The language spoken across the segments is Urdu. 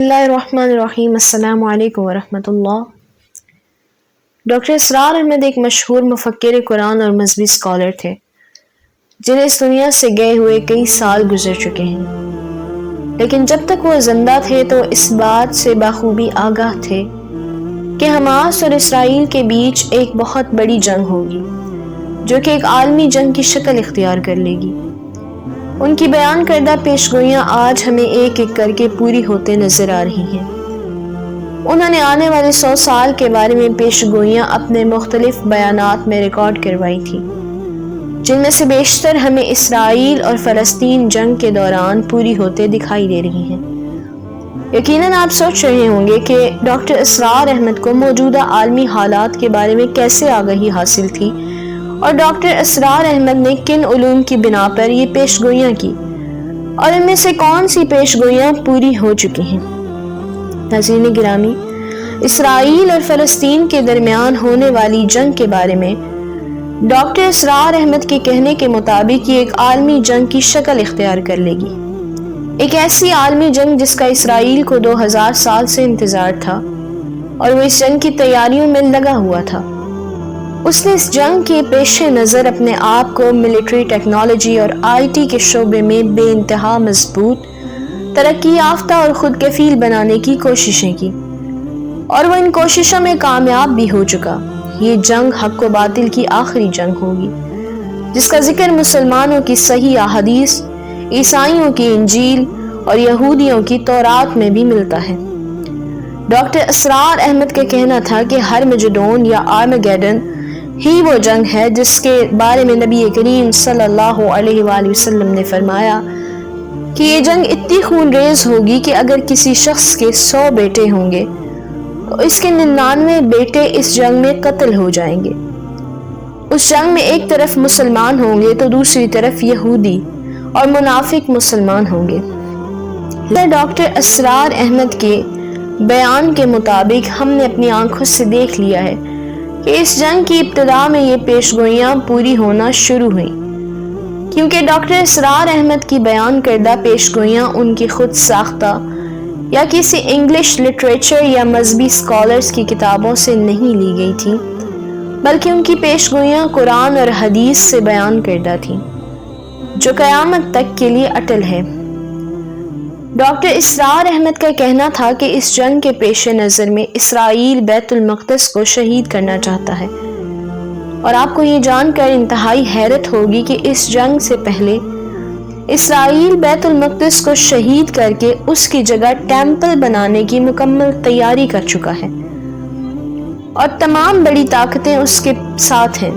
اللہ الرحمن الرحیم۔ السلام علیکم ورحمۃ اللہ۔ ڈاکٹر اسرار احمد ایک مشہور مفکر قرآن اور مذہبی اسکالر تھے جنہیں اس دنیا سے گئے ہوئے کئی سال گزر چکے ہیں، لیکن جب تک وہ زندہ تھے تو اس بات سے بخوبی آگاہ تھے کہ حماس اور اسرائیل کے بیچ ایک بہت بڑی جنگ ہوگی جو کہ ایک عالمی جنگ کی شکل اختیار کر لے گی۔ ان کی بیان کردہ پیشگوئیاں آج ہمیں ایک ایک کر کے پوری ہوتے نظر آ رہی ہیں۔ انہوں نے آنے والے 100 سال کے بارے میں پیشگوئیاں اپنے مختلف بیانات میں ریکارڈ کروائی تھیں، جن میں سے بیشتر ہمیں اسرائیل اور فلسطین جنگ کے دوران پوری ہوتے دکھائی دے رہی ہیں۔ یقیناً آپ سوچ رہے ہوں گے کہ ڈاکٹر اسرار احمد کو موجودہ عالمی حالات کے بارے میں کیسے آگاہی حاصل تھی اور ڈاکٹر اسرار احمد نے کن علوم کی بنا پر یہ پیشگوئیاں کی، اور ان میں سے کون سی پیشگوئیاں پوری ہو چکی ہیں۔ ناظرین گرامی، اسرائیل اور فلسطین کے درمیان ہونے والی جنگ کے بارے میں ڈاکٹر اسرار احمد کے کہنے کے مطابق یہ ایک عالمی جنگ کی شکل اختیار کر لے گی، ایک ایسی عالمی جنگ جس کا اسرائیل کو 2000 سال سے انتظار تھا اور وہ اس جنگ کی تیاریوں میں لگا ہوا تھا۔ اس نے اس جنگ کے پیش نظر اپنے آپ کو ملٹری ٹیکنالوجی اور IT کے شعبے میں بے انتہا مضبوط، ترقی یافتہ اور خود کفیل بنانے کی کوششیں کی، اور وہ ان کوششوں میں کامیاب بھی ہو چکا۔ یہ جنگ حق و باطل کی آخری جنگ ہوگی جس کا ذکر مسلمانوں کی صحیح احادیث، عیسائیوں کی انجیل اور یہودیوں کی تورات میں بھی ملتا ہے۔ ڈاکٹر اسرار احمد کا کہنا تھا کہ ہرمجدون یا آرمگیڈن ہی وہ جنگ ہے جس کے بارے میں نبی کریم صلی اللہ علیہ وآلہ وسلم نے فرمایا کہ یہ جنگ اتنی خون ریز ہوگی کہ اگر کسی شخص کے 100 بیٹے ہوں گے تو اس کے 99 بیٹے اس جنگ میں قتل ہو جائیں گے۔ اس جنگ میں ایک طرف مسلمان ہوں گے تو دوسری طرف یہودی اور منافق مسلمان ہوں گے۔ ڈاکٹر اسرار احمد کے بیان کے مطابق ہم نے اپنی آنکھوں سے دیکھ لیا ہے کہ اس جنگ کی ابتدا میں یہ پیشگوئیاں پوری ہونا شروع ہوئیں، کیونکہ ڈاکٹر اسرار احمد کی بیان کردہ پیشگوئیاں ان کی خود ساختہ یا کسی انگلش لٹریچر یا مذہبی اسکالرز کی کتابوں سے نہیں لی گئی تھیں، بلکہ ان کی پیشگوئیاں قرآن اور حدیث سے بیان کردہ تھیں جو قیامت تک کے لیے اٹل ہے۔ ڈاکٹر اسرار احمد کا کہنا تھا کہ اس جنگ کے پیش نظر میں اسرائیل بیت المقدس کو شہید کرنا چاہتا ہے، اور آپ کو یہ جان کر انتہائی حیرت ہوگی کہ اس جنگ سے پہلے اسرائیل بیت المقدس کو شہید کر کے اس کی جگہ ٹیمپل بنانے کی مکمل تیاری کر چکا ہے، اور تمام بڑی طاقتیں اس کے ساتھ ہیں۔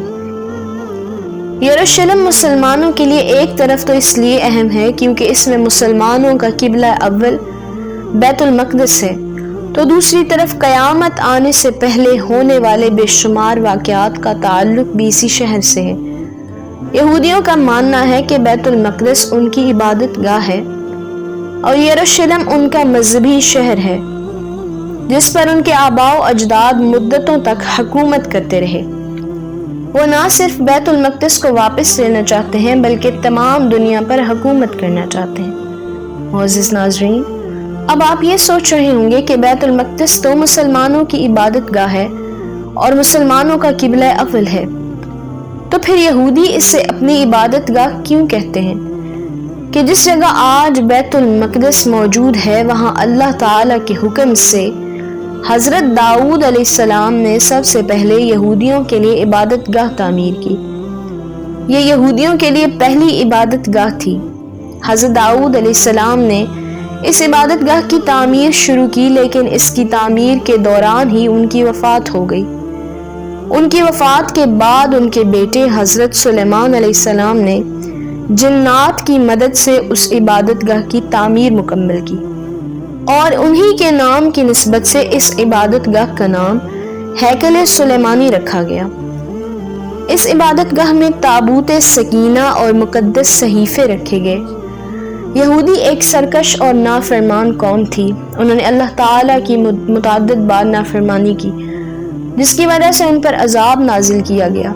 یروشلم مسلمانوں کے لیے ایک طرف تو اس لیے اہم ہے کیونکہ اس میں مسلمانوں کا قبلہ اول بیت المقدس ہے، تو دوسری طرف قیامت آنے سے پہلے ہونے والے بے شمار واقعات کا تعلق بھی اسی شہر سے ہے۔ یہودیوں کا ماننا ہے کہ بیت المقدس ان کی عبادت گاہ ہے اور یروشلم ان کا مذہبی شہر ہے جس پر ان کے آباء و اجداد مدتوں تک حکومت کرتے رہے۔ وہ نہ صرف بیت المقدس کو واپس لینا چاہتے ہیں بلکہ تمام دنیا پر حکومت کرنا چاہتے ہیں۔ معزز ناظرین، اب آپ یہ سوچ رہے ہوں گے کہ بیت المقدس تو مسلمانوں کی عبادت گاہ ہے اور مسلمانوں کا قبلہ اول ہے، تو پھر یہودی اسے اپنی عبادت گاہ کیوں کہتے ہیں؟ کہ جس جگہ آج بیت المقدس موجود ہے وہاں اللہ تعالیٰ کے حکم سے حضرت داؤد علیہ السلام نے سب سے پہلے یہودیوں کے لیے عبادت گاہ تعمیر کی۔ یہ یہودیوں کے لیے پہلی عبادت گاہ تھی۔ حضرت داؤد علیہ السلام نے اس عبادت گاہ کی تعمیر شروع کی، لیکن اس کی تعمیر کے دوران ہی ان کی وفات ہو گئی۔ ان کی وفات کے بعد ان کے بیٹے حضرت سلیمان علیہ السلام نے جنات کی مدد سے اس عبادت گاہ کی تعمیر مکمل کی، اور انہی کے نام کی نسبت سے اس عبادت گاہ کا نام ہیکل سلیمانی رکھا گیا۔ اس عبادت گاہ میں تابوت سکینہ اور مقدس صحیفے رکھے گئے۔ یہودی ایک سرکش اور نافرمان قوم تھی۔ انہوں نے اللہ تعالیٰ کی متعدد بار نافرمانی کی جس کی وجہ سے ان پر عذاب نازل کیا گیا۔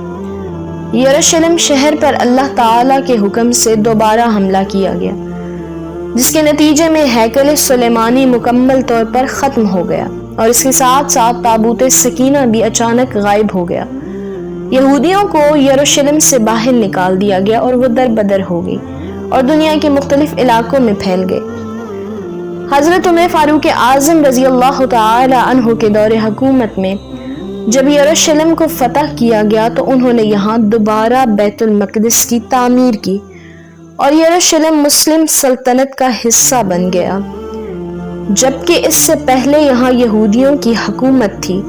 یروشلم شہر پر اللہ تعالیٰ کے حکم سے دوبارہ حملہ کیا گیا جس کے نتیجے میں ہیکل سلیمانی مکمل طور پر ختم ہو گیا اور اس کے ساتھ ساتھ تابوت سکینہ بھی اچانک غائب ہو گیا۔ یہودیوں کو یروشلم سے باہر نکال دیا گیا اور وہ در بدر ہو گئی اور دنیا کے مختلف علاقوں میں پھیل گئے۔ حضرت عمر فاروق اعظم رضی اللہ تعالی عنہ کے دور حکومت میں جب یروشلم کو فتح کیا گیا تو انہوں نے یہاں دوبارہ بیت المقدس کی تعمیر کی اور یروشلم مسلم سلطنت کا حصہ بن گیا، جبکہ اس سے پہلے یہاں یہودیوں کی حکومت تھی۔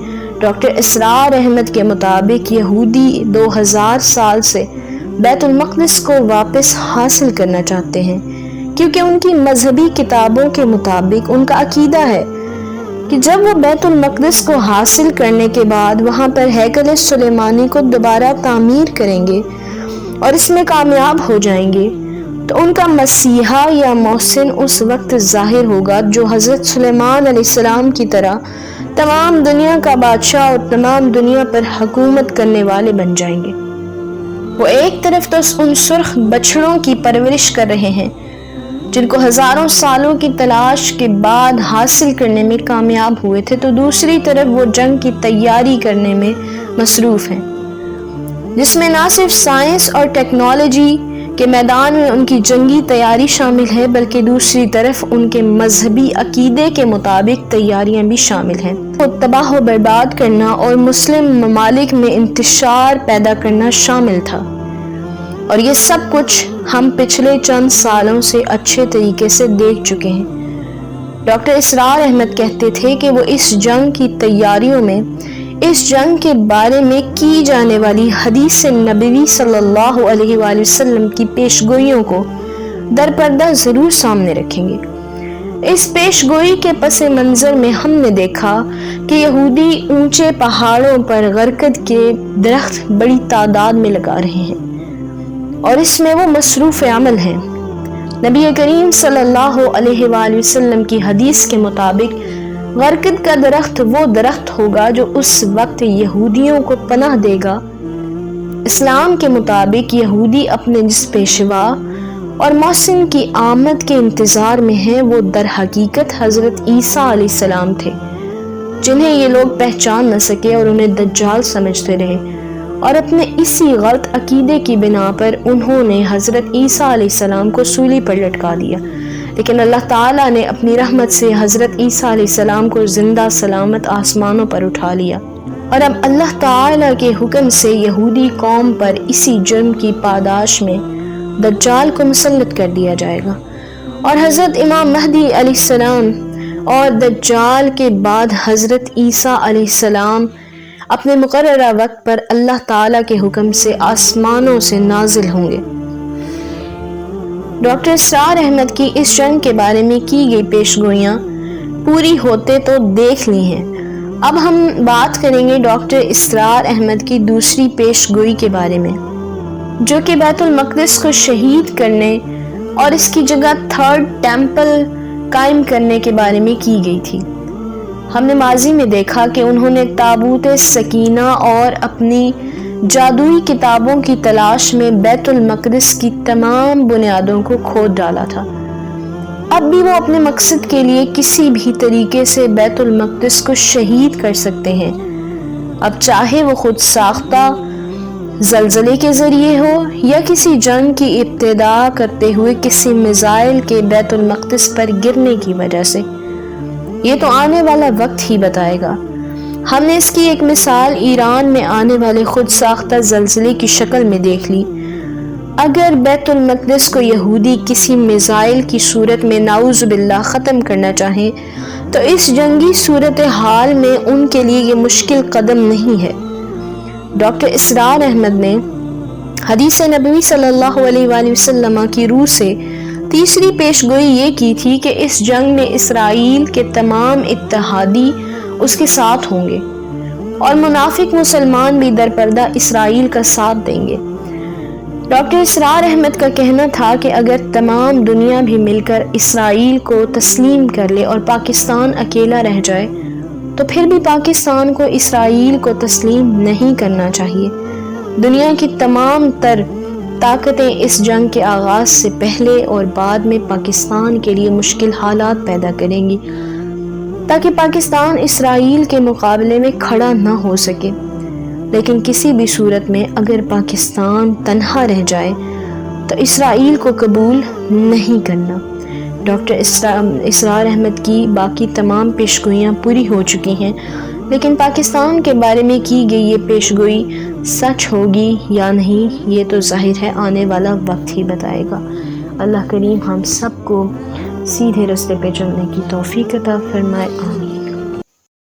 ڈاکٹر اسرار احمد کے مطابق یہودی 2000 سال سے بیت المقدس کو واپس حاصل کرنا چاہتے ہیں، کیونکہ ان کی مذہبی کتابوں کے مطابق ان کا عقیدہ ہے کہ جب وہ بیت المقدس کو حاصل کرنے کے بعد وہاں پر ہیکل سلیمانی کو دوبارہ تعمیر کریں گے اور اس میں کامیاب ہو جائیں گے تو ان کا مسیحا یا محسن اس وقت ظاہر ہوگا جو حضرت سلیمان علیہ السلام کی طرح تمام دنیا کا بادشاہ اور تمام دنیا پر حکومت کرنے والے بن جائیں گے۔ وہ ایک طرف تو ان سرخ بچڑوں کی پرورش کر رہے ہیں جن کو ہزاروں سالوں کی تلاش کے بعد حاصل کرنے میں کامیاب ہوئے تھے، تو دوسری طرف وہ جنگ کی تیاری کرنے میں مصروف ہیں، جس میں نہ صرف سائنس اور ٹیکنالوجی کے میدان میں ان کی جنگی تیاری شامل ہے بلکہ دوسری طرف ان کے مذہبی عقیدے کے مطابق تیاریاں بھی شامل ہیں۔ وہ تباہ و برباد کرنا اور مسلم ممالک میں انتشار پیدا کرنا شامل تھا، اور یہ سب کچھ ہم پچھلے چند سالوں سے اچھے طریقے سے دیکھ چکے ہیں۔ ڈاکٹر اسرار احمد کہتے تھے کہ وہ اس جنگ کی تیاریوں میں اس جنگ کے بارے میں کی جانے والی حدیث نبوی صلی اللہ علیہ وآلہ وسلم کی پیشگوئیوں کو در پردہ ضرور سامنے رکھیں گے۔ اس پیشگوئی کے پس منظر میں ہم نے دیکھا کہ یہودی اونچے پہاڑوں پر غرقد کے درخت بڑی تعداد میں لگا رہے ہیں اور اس میں وہ مصروف عمل ہیں۔ نبی کریم صلی اللہ علیہ وآلہ وسلم کی حدیث کے مطابق غرقد کا درخت وہ درخت ہوگا جو اس وقت یہودیوں کو پناہ دے گا۔ اسلام کے مطابق یہودی اپنے جس پیشوا اور محسن کی آمد کے انتظار میں ہیں وہ در حقیقت حضرت عیسیٰ علیہ السلام تھے، جنہیں یہ لوگ پہچان نہ سکے اور انہیں دجال سمجھتے رہے، اور اپنے اسی غلط عقیدے کی بنا پر انہوں نے حضرت عیسیٰ علیہ السلام کو سولی پر لٹکا دیا، لیکن اللہ تعالیٰ نے اپنی رحمت سے حضرت عیسیٰ علیہ السلام کو زندہ سلامت آسمانوں پر اٹھا لیا، اور اب اللہ تعالیٰ کے حکم سے یہودی قوم پر اسی جرم کی پاداش میں دجال کو مسلط کر دیا جائے گا، اور حضرت امام مہدی علیہ السلام اور دجال کے بعد حضرت عیسیٰ علیہ السلام اپنے مقررہ وقت پر اللہ تعالیٰ کے حکم سے آسمانوں سے نازل ہوں گے۔ ڈاکٹر اسرار احمد کی اس جنگ کے بارے میں کی گئی پیشگوئیاں پوری ہوتے تو دیکھ لی ہیں۔ اب ہم بات کریں گے ڈاکٹر اسرار احمد کی دوسری پیشگوئی کے بارے میں، جو کہ بیت المقدس کو شہید کرنے اور اس کی جگہ تھرڈ ٹیمپل قائم کرنے کے بارے میں کی گئی تھی۔ ہم نے ماضی میں دیکھا کہ انہوں نے تابوت سکینہ اور اپنی جادوئی کتابوں کی تلاش میں بیت المقدس کی تمام بنیادوں کو کھود ڈالا تھا۔ اب بھی وہ اپنے مقصد کے لیے کسی بھی طریقے سے بیت المقدس کو شہید کر سکتے ہیں، اب چاہے وہ خود ساختہ زلزلے کے ذریعے ہو یا کسی جنگ کی ابتدا کرتے ہوئے کسی میزائل کے بیت المقدس پر گرنے کی وجہ سے۔ یہ تو آنے والا وقت ہی بتائے گا۔ ہم نے اس کی ایک مثال ایران میں آنے والے خود ساختہ زلزلے کی شکل میں دیکھ لی۔ اگر بیت المقدس کو یہودی کسی میزائل کی صورت میں نعوذ باللہ ختم کرنا چاہیں تو اس جنگی صورتحال میں ان کے لیے یہ مشکل قدم نہیں ہے۔ ڈاکٹر اسرار احمد نے حدیث نبوی صلی اللہ علیہ وآلہ وسلم کی روح سے تیسری پیشگوئی یہ کی تھی کہ اس جنگ میں اسرائیل کے تمام اتحادی اس کے ساتھ ہوں گے اور منافق مسلمان بھی در پردہ اسرائیل کا ساتھ دیں گے۔ ڈاکٹر اسرار احمد کا کہنا تھا کہ اگر تمام دنیا بھی مل کر اسرائیل کو تسلیم کر لے اور پاکستان اکیلا رہ جائے تو پھر بھی پاکستان کو اسرائیل کو تسلیم نہیں کرنا چاہیے۔ دنیا کی تمام تر طاقتیں اس جنگ کے آغاز سے پہلے اور بعد میں پاکستان کے لیے مشکل حالات پیدا کریں گی تاکہ پاکستان اسرائیل کے مقابلے میں کھڑا نہ ہو سکے، لیکن کسی بھی صورت میں اگر پاکستان تنہا رہ جائے تو اسرائیل کو قبول نہیں کرنا۔ ڈاکٹر اسرار احمد کی باقی تمام پیشگوئیاں پوری ہو چکی ہیں، لیکن پاکستان کے بارے میں کی گئی یہ پیشگوئی سچ ہوگی یا نہیں یہ تو ظاہر ہے آنے والا وقت ہی بتائے گا۔ اللہ کریم ہم سب کو سیدھے راستے پہ چلنے کی توفیق عطا فرمائے، آمین۔